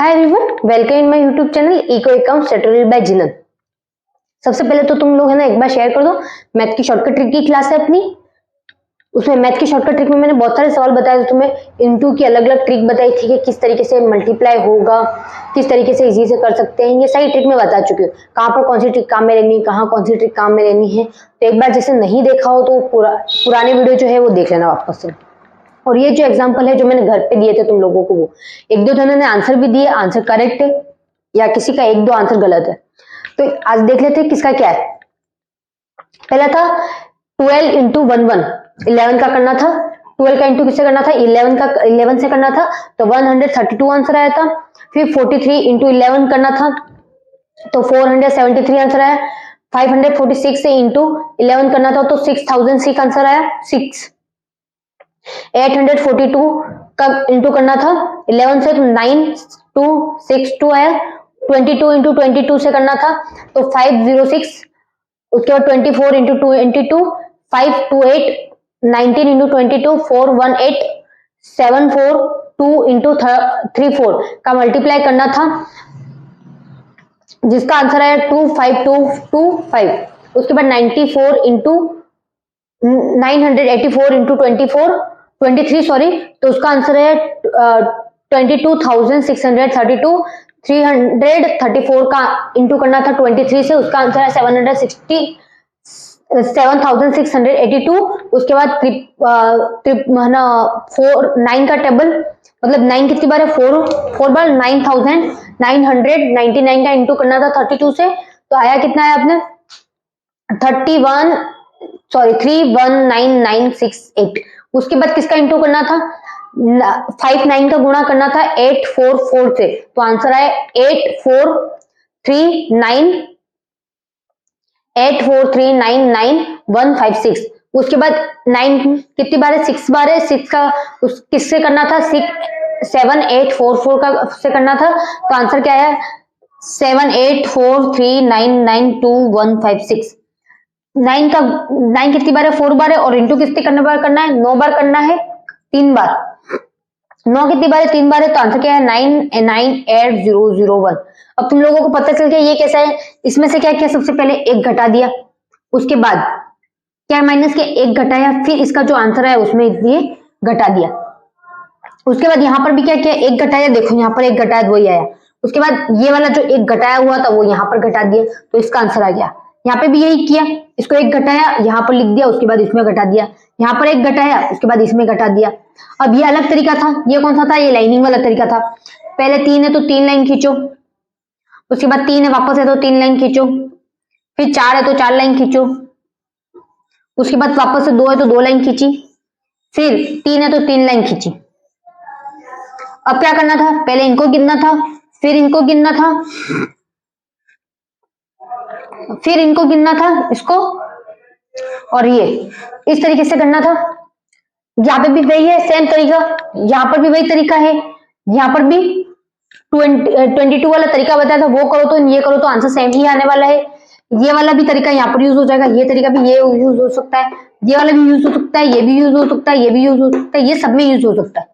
Hi everyone, welcome in my YouTube channel eco account tutorial by Jinan. सबसे पहले तो तुम लोग है ना एक बार शेयर कर दो। मैथ की शॉर्टकट ट्रिक की क्लास है अपनी, उसमें मैथ की शॉर्टकट ट्रिक में मैंने बहुत सारे सवाल बताए थे तुम्हें। इनटू की अलग अलग ट्रिक बताई थी कि किस तरीके से मल्टीप्लाई होगा, किस तरीके से इजी से कर सकते हैं। ये सारी ट्रिक मैं बता चुकी हूँ, कहाँ पर कौन सी ट्रिक काम में लेनी है, कहाँ कौन सी ट्रिक काम में लेनी है। तो एक बार जैसे नहीं देखा हो तो पुराने वीडियो जो है वो देख लेना वापस से। और ये जो एग्जांपल है जो मैंने घर पे दिए थे तुम लोगों को, वो एक दो जनों ने आंसर भी दिए, आंसर करेक्ट है या किसी का एक दो आंसर गलत है। तो आज देख लेते हैं किसका क्या है। पहला था 12 इंटू 1 1, 11 का करना था। 12 का इंटू किससे करना था? 11 से करना था, तो 132 आंसर आया था। फिर 43 इंटू 11 करना था, तो 473 आंसर आया। 546 से इंटू 11 करना था, तो 6006 आंसर आया। 842 का इंटू करना था 11 से, तो 9262 आया। 22 इंटू 22 से करना था, तो 506। उसके बाद 24 इंटू 22 528। 19 इंटू 22 418। 742 इंटू 34 का मल्टीप्लाई करना था, जिसका आंसर आया 25225। उसके बाद 94 इंटू 984 इंटू 23 सॉरी, तो उसका आंसर है 22,632। 334 का इंटू करना था 23 से, उसका आंसर है 7,682। उसके बाद 9 का टेबल, मतलब 9 कितनी बार है? 4 बार। 9,999 का इंटू करना था 32 से, तो आया कितना है आपने? 319,968। उसके बाद किसका इंटू करना था? 59 का गुणा करना था 844 से, तो आंसर आया 843999156। उसके बाद 9 कितनी बार है? 6 बार है। 6 का किससे करना था? 7844 का से करना था, तो आंसर क्या है? 7843992156। 9 कितनी बार है? 4 बार है। और इंटू कितने करने बार करना है? 9 बार करना है, 3 बार। 9 कितनी बार है? 3 बार है, तो आंसर क्या है? 998001। अब तुम लोगों को पता चल गया ये कैसा है। इसमें से क्या किया? सबसे पहले एक घटा दिया, उसके बाद क्या माइनस के एक घटाया, फिर इसका जो आंसर है उसमें ये घटा दिया। उसके बाद यहाँ पर भी क्या किया? एक घटाया, देखो यहाँ पर एक घटाया, वही आया। उसके बाद ये वाला जो एक घटाया हुआ था वो यहाँ पर घटा दिया, तो इसका आंसर आ गया। यहाँ पे भी यही किया, इसको एक घटाया, यहाँ पर लिख दिया, उसके बाद इसमें घटा दिया। यहाँ पर एक घटाया, उसके बाद इसमें घटा दिया। अब ये अलग तरीका था, ये कौन सा था? ये लाइनिंग वाला तरीका था। पहले 3 है तो 3 लाइन खींचो, उसके बाद 3 है वापस है तो 3 लाइन खींचो, फिर 4 है तो 4 लाइन खींचो, उसके बाद वापस से 2 है तो 2 लाइन खींची, फिर 3 है तो 3 लाइन खींची। अब क्या करना था? पहले इनको गिनना था, फिर इनको गिनना था, फिर इनको गिनना था, इसको, और ये इस तरीके से करना था। यहाँ पे भी वही है, सेम तरीका, यहाँ पर भी वही तरीका है, यहाँ पर भी 22 वाला तरीका बताया था वो करो तो ये करो तो आंसर सेम ही आने वाला है। ये वाला भी तरीका यहाँ पर यूज हो जाएगा, ये तरीका भी ये यूज हो सकता है, ये वाला भी यूज हो सकता है, ये भी यूज हो सकता है, ये भी यूज हो सकता है, ये सब में यूज हो सकता है,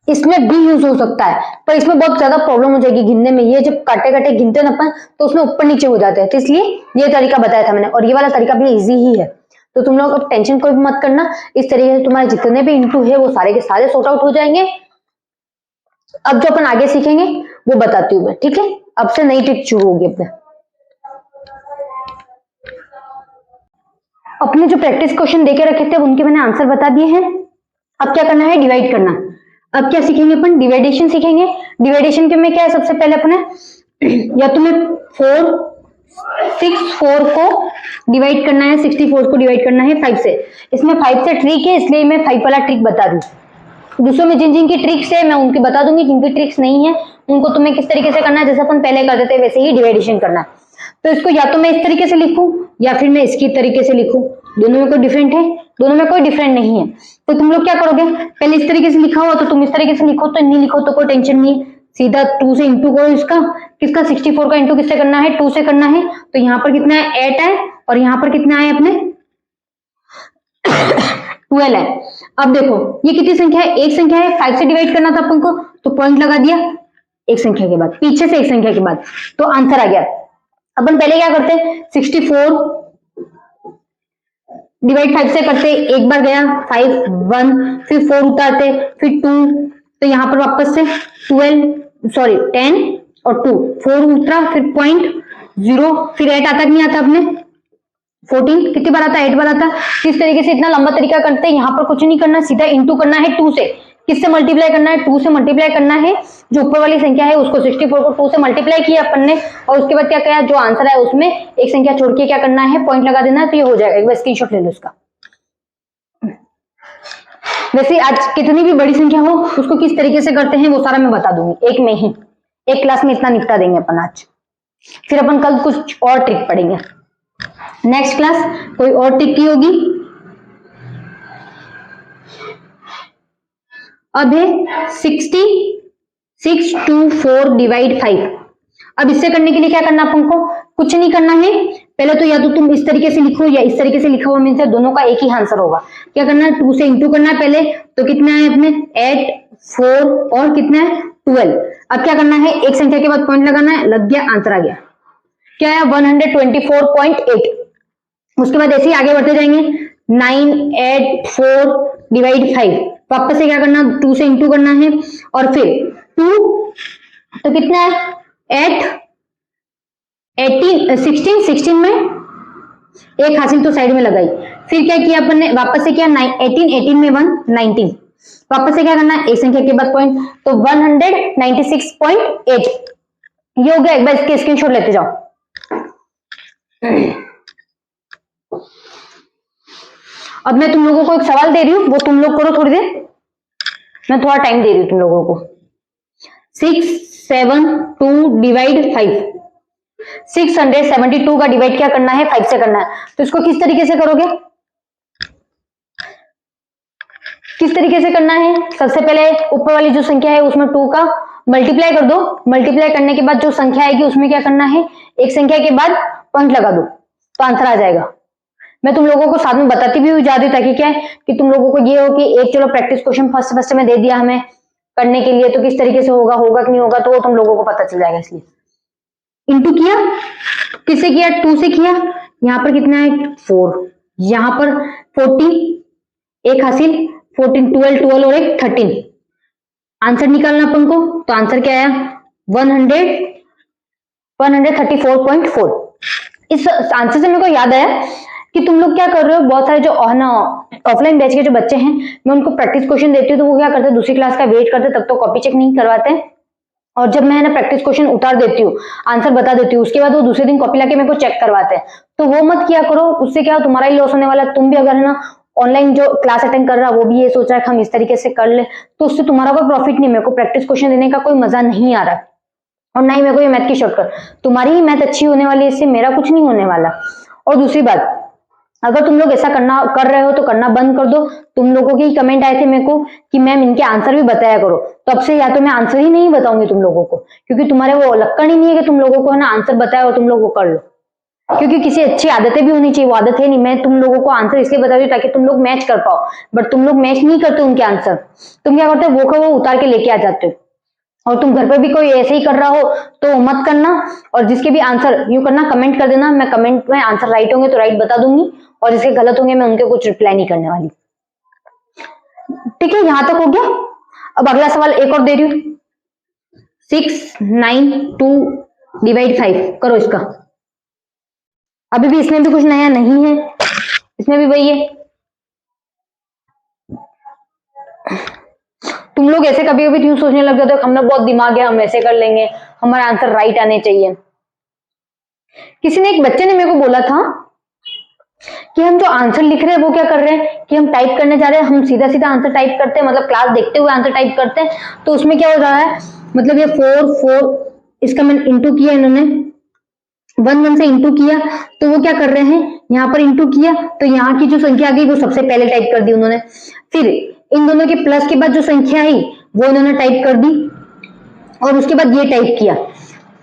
इसमें भी यूज हो सकता है। पर इसमें बहुत ज्यादा प्रॉब्लम हो जाएगी गिनने में। ये जब काटे काटे गिनते ना अपन, तो उसमें ऊपर नीचे हो जाते हैं, तो इसलिए ये तरीका बताया था मैंने। और ये वाला तरीका भी इजी ही है, तो तुम लोग अब टेंशन कोई भी मत करना। इस तरीके से तुम्हारे जितने भी इंटू है वो सारे के सारे सॉर्ट आउट हो जाएंगे। अब जो अपन आगे सीखेंगे वो बताती हूँ मैं, ठीक है? अब से नई ट्रिक शुरू होगी अपने जो प्रैक्टिस क्वेश्चन देके रखे थे उनके मैंने आंसर बता दिए हैं। अब क्या करना है? डिवाइड करना। अब क्या सीखेंगे अपन? डिवाइडेशन सीखेंगे। डिवाइडेशन के में क्या है? सबसे पहले अपने या तुम्हें 64 को डिवाइड करना है, 64 को डिवाइड करना है 5 से। इसमें 5 से ट्रिक है, इसलिए मैं 5 वाला ट्रिक बता दूं। दूसरों में जिन जिन की ट्रिक्स है मैं उनकी बता दूंगी, जिनकी ट्रिक्स नहीं है उनको तुम्हें किस तरीके से करना है, जैसे अपन पहले करते थे वैसे ही डिवाइडेशन करना है। तो इसको या तो मैं इस तरीके से लिखूं या फिर मैं इसकी तरीके से लिखूं, दोनों में कोई डिफरेंट है? दोनों में कोई डिफरेंट नहीं है। तो तुम लोग क्या करोगे? पहले इस तरीके से लिखा हुआ तो तुम इस तरीके से लिखो, तो नहीं लिखो तो कोई टेंशन नहीं है, सीधा 2 से इंटू करो इसका। किसका? 64 का इंटू किससे करना है? 2 से करना है। तो यहाँ पर कितना है? 8 है, और यहाँ पर कितना है अपने? 12 है। अब देखो ये कितनी संख्या है? एक संख्या है, 5 से डिवाइड करना था अपन को, तो पॉइंट लगा दिया। एक संख्या के बाद, पीछे से एक संख्या के बाद, तो आंसर आ गया। अपन पहले क्या करते हैं, 64 डिवाइड 5 से करते, एक बार गया 5 1, फिर 4 उतारते, फिर 2, तो यहां पर वापस से 10 और 2, 4 उतरा, फिर 0.0, फिर 8 आता नहीं आता अपने 14, कितनी बार आता है, 8 बार आता है। इस तरीके से इतना लंबा तरीका करते हैं। यहाँ पर कुछ नहीं करना, सीधा इंटू करना है 2 से। किससे मल्टीप्लाई करना है, 2 से मल्टीप्लाई करना है। जो ऊपर वाली संख्या है उसको 64 को 2 से मल्टीप्लाई किया अपन ने, और उसके बाद क्या किया, जो आंसर है उसमें एक संख्या छोड़ के क्या करना है, पॉइंट लगा देना है, तो ये हो जाएगा। एक बार स्क्रीनशॉट ले लो इसका। वैसे आज कितनी भी बड़ी संख्या हो उसको किस तरीके से करते हैं वो सारा मैं बता दूंगी, एक में ही, एक क्लास में इतना निपटा देंगे अपन आज। फिर अपन कल कुछ और ट्रिक पढ़ेंगे। नेक्स्ट क्लास कोई और ट्रिक की होगी। अब है 6624 डिवाइड 5। अब इससे करने के लिए क्या करना अपन को, कुछ नहीं करना है। पहले तो या तो तुम इस तरीके से लिखो या इस तरीके से लिखा हुआ, मीन्स दोनों का एक ही आंसर होगा। क्या करना है, 2 से इंटू करना है पहले, तो कितना है अपने 8 4 और कितना है 12। अब क्या करना है, एक संख्या के बाद पॉइंट लगाना है, लग गया, आंसर आ गया। क्या है 124.8। उसके बाद ऐसे ही आगे बढ़ते जाएंगे, 984 डिवाइड 5। वापस से क्या करना, 2 से इंटू करना है, और फिर 2 तो कितना है 8 18 16 में एक हासिल तो साइड में लगाई। फिर क्या किया अपन ने, वापस से क्या 18 में 1 19। वापस से क्या करना है, एक संख्या के बाद पॉइंट, तो 196.8 ये हो गया। एक बार इसके स्क्रीनशॉट लेते जाओ। अब मैं तुम लोगों को एक सवाल दे रही हूं, वो तुम लोग करो थोड़ी देर, मैं थोड़ा टाइम दे रही हूं तुम लोगों को। 672 डिवाइड 5। 672 का डिवाइड क्या करना है, 5 से करना है। तो इसको किस तरीके से करोगे, किस तरीके से करना है, सबसे पहले ऊपर वाली जो संख्या है उसमें 2 का मल्टीप्लाई कर दो। मल्टीप्लाई करने के बाद जो संख्या आएगी उसमें क्या करना है, एक संख्या के बाद पॉइंट लगा दो, तो आंसर आ जाएगा। मैं तुम लोगों को साथ में बताती भी हुई जा रही हूँ, ताकि क्या है कि तुम लोगों को ये हो कि एक चलो प्रैक्टिस क्वेश्चन फर्स्ट में दे दिया हमें करने के लिए, तो किस तरीके से होगा कि नहीं होगा, तो वो तुम लोगों को पता चल जाएगा। इसलिए इंटू किया, किससे किया, 2 से किया। यहाँ पर कितना है 4, यहाँ पर 40, एक हासिल 14 12 और एक 13। आंसर निकालना अपन को, तो आंसर क्या आया 134.4। इस आंसर से मेरे को याद आया कि तुम लोग क्या कर रहे हो, बहुत सारे जो ऑफलाइन बैच के जो बच्चे हैं, मैं उनको प्रैक्टिस क्वेश्चन देती हूँ, तो वो क्या करते हैं, दूसरी क्लास का वेट करते, तब तो कॉपी चेक नहीं करवाते। और जब मैं ना प्रैक्टिस क्वेश्चन उतार देती हूँ, आंसर बता देती हूँ, उसके बाद वो दूसरे दिन कॉपी लाके मेरे को चेक करवाते हैं। तो वो मत किया करो, उससे क्या हो, तुम्हारा ही लॉस होने वाला। तुम भी अगर है ना ऑनलाइन जो क्लास अटेंड कर रहा है वो भी ये सोच रहा है कि हम इस तरीके से कर ले, तो उससे तुम्हारा कोई प्रॉफिट नहीं। मेरे को प्रैक्टिस क्वेश्चन देने का कोई मजा नहीं आ रहा, और ना ही मेरे को ये मैथ की शॉर्टकट। तुम्हारी ही मैथ अच्छी होने वाली है, इससे मेरा कुछ नहीं होने वाला। और दूसरी बात, अगर तुम लोग ऐसा कर रहे हो तो करना बंद कर दो। तुम लोगों के ही कमेंट आए थे मेरे को कि मैम इनके आंसर भी बताया करो, तो अब से या तो मैं आंसर ही नहीं बताऊंगी तुम लोगों को, क्योंकि तुम्हारे वो लक्कड़ ही नहीं है कि तुम लोगों को है ना आंसर बताया और तुम लोग वो कर लो। क्योंकि किसी अच्छी आदतें भी होनी चाहिए, वो आदत है नहीं। मैं तुम लोगों को आंसर इसलिए बता रही हूँ ताकि तुम लोग मैच कर पाओ, बट तुम लोग मैच नहीं करते उनके आंसर। तुम क्या करते हो, वो का वो उतार के लेके आ जाते हो। और तुम घर पे भी कोई ऐसे ही कर रहा हो तो मत करना। और जिसके भी आंसर यूं करना, कमेंट कर देना, मैं कमेंट में आंसर राइट होंगे तो राइट बता दूंगी, और जिसके गलत होंगे मैं उनके कुछ रिप्लाई नहीं करने वाली। ठीक है, यहां तक हो गया। अब अगला सवाल एक और दे रही हूं, 692 डिवाइड 5 करो इसका। अभी भी इसमें भी कुछ नया नहीं है, इसमें भी वही है। तुम लोग ऐसे कभी कभी क्यों सोचने लग जाते हो, हमें बहुत दिमाग है, हम ऐसे कर लेंगे, हमारा आंसर राइट आने चाहिए। किसी ने, एक बच्चे ने मेरे को बोला था कि हम जो आंसर लिख रहे हैं वो क्या कर रहे हैं कि हम टाइप करने जा रहे हैं, हम सीधा सीधा आंसर टाइप करते हैं, मतलब क्लास देखते हुए आंसर टाइप करते हैं। तो उसमें क्या हो रहा है, मतलब ये 4 इसका मैंने इंटू किया, इन्होंने 1 से इंटू किया, तो वो क्या कर रहे हैं, यहाँ पर इंटू किया, तो यहाँ की जो संख्या आ गई वो सबसे पहले टाइप कर दी उन्होंने। फिर इन दोनों के प्लस के बाद जो संख्या आई वो इन्होंने टाइप कर दी, और उसके बाद ये टाइप किया।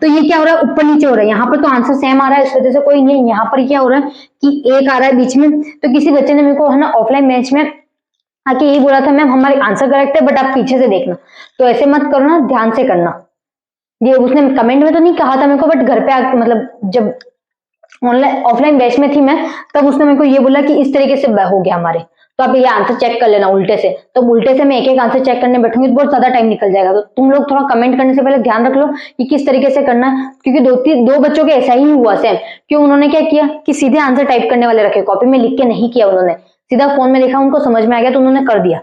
तो ये क्या हो रहा है, ऊपर नीचे हो रहा है। यहाँ पर तो आंसर सेम आ रहा है, इस वजह से कोई नहीं। यहाँ पर क्या हो रहा है कि एक आ रहा है बीच में। तो किसी बच्चे ने मेरे को है ना ऑफलाइन मैच में आके यही बोला था, मैम हमारे आंसर करेक्ट है बट आप पीछे से देखना। तो ऐसे मत करो ना, ध्यान से करना। ये उसने कमेंट में तो नहीं कहा था मेरे को, बट घर पे आके मतलब जब ऑनलाइन ऑफलाइन बैच में थी मैं, तब उसने मेरे को ये बोला कि इस तरीके से हो गया हमारे। तो आप ये आंसर चेक कर लेना उल्टे से। तो उल्टे से मैं एक एक आंसर चेक करने बैठूंगी तो बहुत ज्यादा टाइम निकल जाएगा। तो तुम लोग थोड़ा कमेंट करने से पहले ध्यान रख लो कि किस तरीके से करना है, क्योंकि दो बच्चों के ऐसा ही हुआ सेम। क्यों उन्होंने क्या किया कि सीधे आंसर टाइप करने वाले रखे, कॉपी में लिख के नहीं किया उन्होंने, सीधा फोन में देखा, उनको समझ में आ गया तो उन्होंने कर दिया।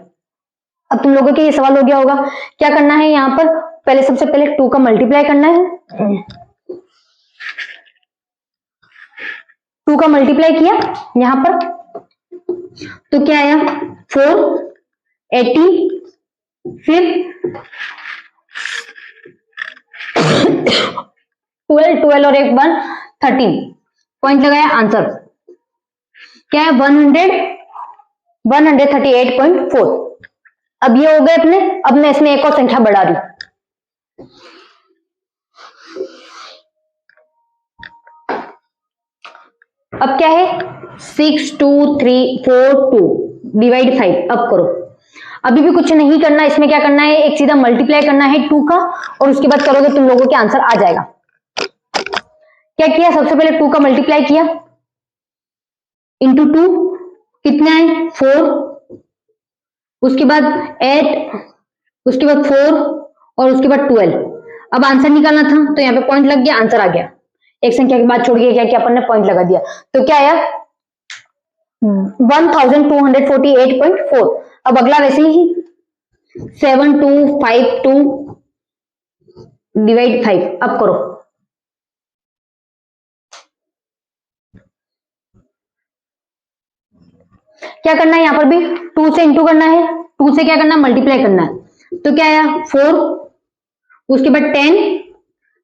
अब तुम लोगों के ये सवाल हो गया होगा क्या करना है यहाँ पर। पहले सबसे पहले 2 का मल्टीप्लाई करना है। 2 का मल्टीप्लाई किया यहां पर तो क्या आया 4, 18, फिर 12, 12 और एक 1, 13 पॉइंट लगाया, आंसर क्या है 138.4। अब ये हो गए अपने। अब मैं इसमें एक और संख्या बढ़ा रही हूं। अब क्या है 6, 2, 3, 4, 2 डिवाइड 5। अब करो, अभी भी कुछ नहीं करना। इसमें क्या करना है, एक सीधा मल्टीप्लाई करना है 2 का, और उसके बाद करोगे तुम लोगों के आंसर आ जाएगा। क्या किया, सबसे पहले 2 का मल्टीप्लाई किया इंटू 2, कितना है 4, उसके बाद 8, उसके बाद 4 और उसके बाद 12। अब आंसर निकालना था तो यहाँ पे पॉइंट लग गया, आंसर आ गया। एक संख्या के बाद छोड़ के क्या किया अपन ने, पॉइंट लगा दिया। तो क्या आया 1248.4। अब अगला वैसे ही 7252 डिवाइड 5। अब करो, क्या करना है यहां पर भी 2 से इंटू करना है, 2 से क्या करना है मल्टीप्लाई करना है। तो क्या आया 4, उसके बाद 10,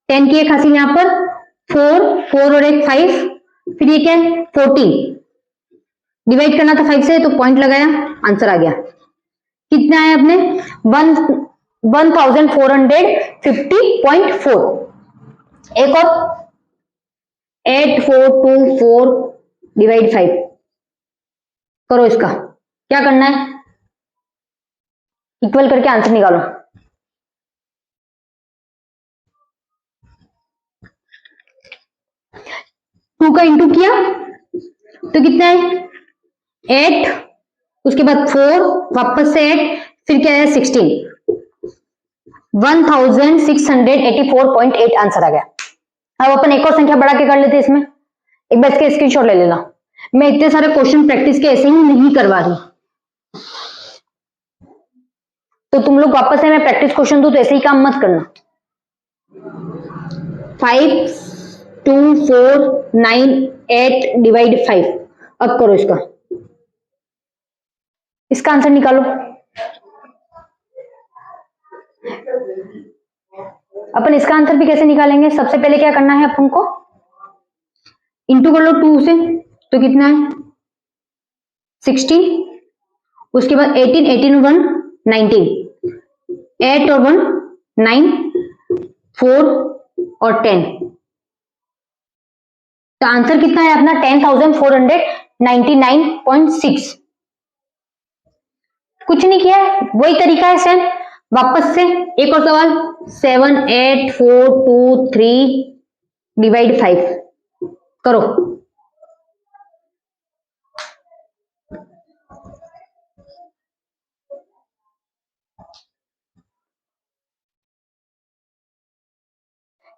10 की एक हासिल यहां पर 4, 4 और एक 5, फिर ये क्या है 14 डिवाइड करना था 5 से, तो पॉइंट लगाया, आंसर आ गया। कितना है अपने 1450.4। एक और 8424 डिवाइड 5 करो। इसका क्या करना है, इक्वल करके आंसर निकालो। टू का इंटू किया तो कितना है 8, उसके बाद 4, वापस से 8, फिर क्या है 16, 1684.8 आंसर आ गया। अब अपन एक और संख्या बढ़ा के कर लेते हैं इसमें। एक बार इसके स्क्रीनशॉट ले लेना। मैं इतने सारे क्वेश्चन प्रैक्टिस के ऐसे ही नहीं करवा रही, तो तुम लोग वापस से मैं प्रैक्टिस क्वेश्चन दूं तो ऐसे ही काम मत करना। 52498 डिवाइड 5। अब करो इसका, इसका आंसर निकालो। अपन इसका आंसर भी कैसे निकालेंगे, सबसे पहले क्या करना है अपन को, इंटू कर लो 2 से, तो कितना है 60, उसके बाद 18, 18 1 19, 8 और 1 9, 4 और 10। तो आंसर कितना है अपना 10,499.6। कुछ नहीं किया है, वही तरीका है सेम। वापस से एक और सवाल 78423 डिवाइड 5 करो।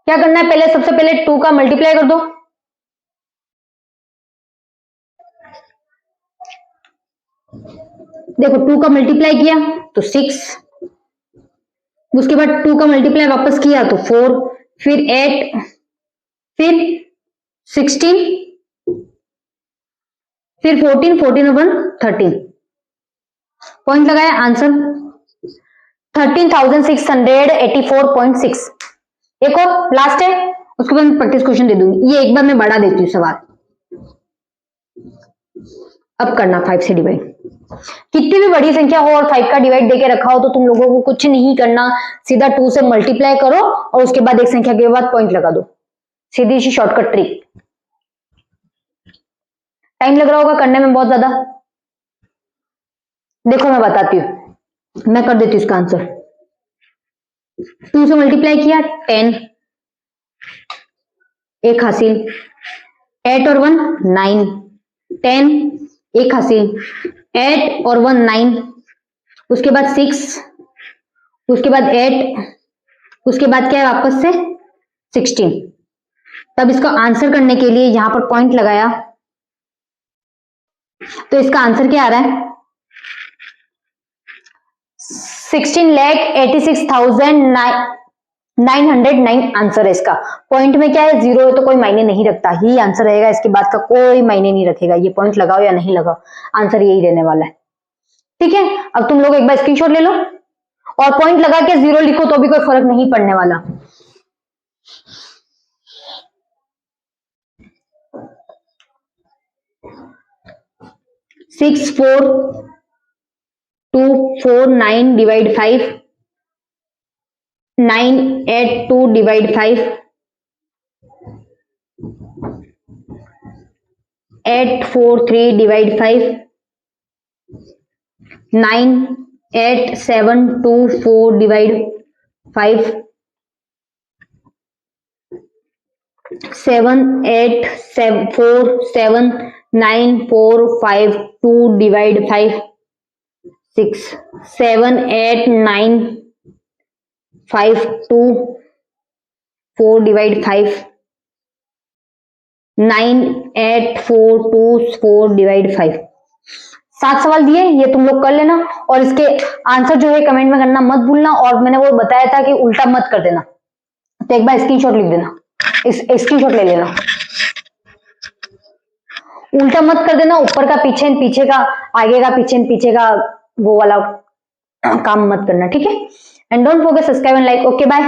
क्या करना है, पहले सबसे पहले 2 का मल्टीप्लाई कर दो। देखो 2 का मल्टीप्लाई किया तो 6, उसके बाद 2 का मल्टीप्लाई वापस किया तो 4, फिर 8, फिर 16, फिर 14, 14 और 1 13, पॉइंट लगाया, आंसर 13,684.6। एक और लास्ट है, उसके बाद मैं प्रैक्टिस क्वेश्चन दे दूंगी। ये एक बार मैं बढ़ा देती हूँ सवाल। अब करना 5 से डिवाइड। कितनी भी बड़ी संख्या हो और 5 का डिवाइड देके रखा हो तो तुम लोगों को कुछ नहीं करना, सीधा 2 से मल्टीप्लाई करो और उसके बाद एक संख्या के बाद पॉइंट लगा दो। सीधी सी शॉर्टकट ट्रिक। टाइम लग रहा होगा करने में बहुत ज्यादा। देखो मैं बताती हूँ, मैं कर देती हूँ इसका आंसर। 2 से मल्टीप्लाई किया 10, 1 हासिल, 8 और 1 9, 10, 1 हासिल, 8 और 1 9, उसके बाद 6, उसके बाद 8, उसके बाद क्या है वापस से 16। तब इसका आंसर करने के लिए यहां पर पॉइंट लगाया, तो इसका आंसर क्या आ रहा है 16,86,909 आंसर है इसका। पॉइंट में क्या है, जीरो है तो कोई मायने नहीं रखता, यही आंसर रहेगा, इसके बाद का कोई मायने नहीं रखेगा, ये पॉइंट लगाओ या नहीं लगाओ, आंसर यही रहने वाला है। ठीक है, अब तुम लोग एक बार स्क्रीनशॉट ले लो और पॉइंट लगा के जीरो लिखो तो भी कोई फर्क नहीं पड़ने वाला। Six 4 2 4 9 divide 5, 9 8 2 divide 5, 8 4 3 divide 5, 9 8 7 2 4 divide 5, 7 8 4 7 9 4 5 2 divide 5, 6 7 8 9 5 2 4 divide 5, 9 8 4 2 4 divide 5। 7 सवाल दिए, ये तुम लोग कर लेना और इसके आंसर जो है कमेंट में करना मत भूलना, और मैंने वो बताया था कि उल्टा मत कर देना, तो एक बार स्क्रीनशॉट लिख देना, स्क्रीनशॉट ले लेना, उल्टा मत कर देना, ऊपर का पीछे पीछे का आगे का पीछे का वो वाला काम मत करना, ठीक है। And don't forget subscribe and like. Okay bye.